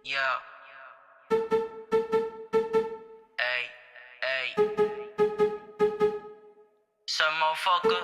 Yeah. Ay, ay. Some motherfucker.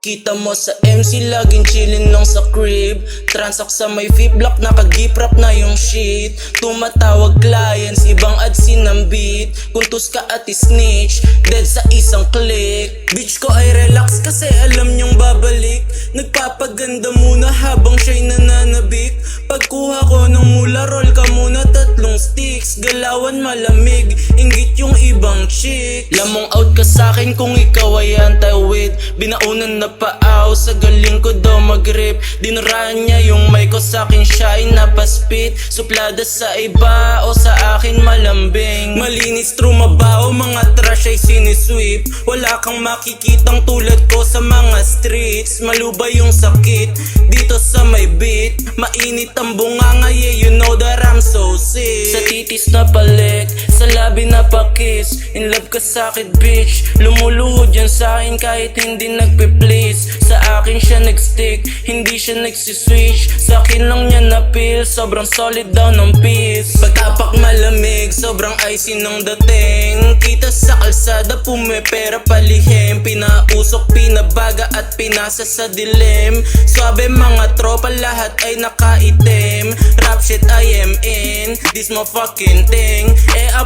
Kita mo sa MC laging chillin lang sa crib. Transak sa may flip-block, nakagiprap na yung shit. Tumatawag clients, ibang adsin ng beat. Kuntus ka at snitch, dead sa isang click. Bitch ko ay relax kasi alam niyong babalik. Nagpapaganda muna habang siya'y nananabik. Pagkuha ko ng mula, roll ka muna 3 sticks. Galawan malamig, inggit yung ibang chick. Lamong out ka sa'kin kung ikaw ay anti-wit. Binaunan na paaw, sa galing ko daw mag-rip. Dinuraan niya yung mic ko sa'kin, siya ay napaspit. Suplada sa iba o sa akin malambing. Malinis true mabaho, mga trash ay sinisweep. Wala kang makikitang tulad ko sa mga streets. Malubay yung sakit dito sa may beat. Mainit ang bunganga, yeah you know that I'm so sick. Sa titis na palik, sa labi na pakis. In love ka sa'kin bitch, lumuluhod yan sa'kin kahit hindi nagpe-please. Sa akin siya nag-stick, hindi siya nagsiswitch. Sa'kin lang niya na-feel, sobrang solid daw ng peace. Pagtapak malamig, sobrang icy ng dating. Kita sa kalsada, pumipera palihim. Pinausok, pinabaga at pinasa sa dilim. Swabe mga tropa, lahat ay nakaitim. Rap shit I am in, this motherfucking thing.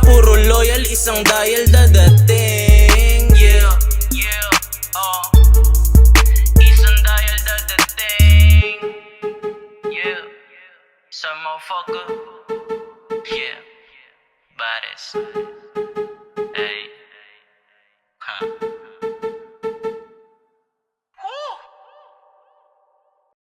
Puro loyal, isang dial dadating. Yeah, yeah, isang dial dadating. Yeah, some motherfucker.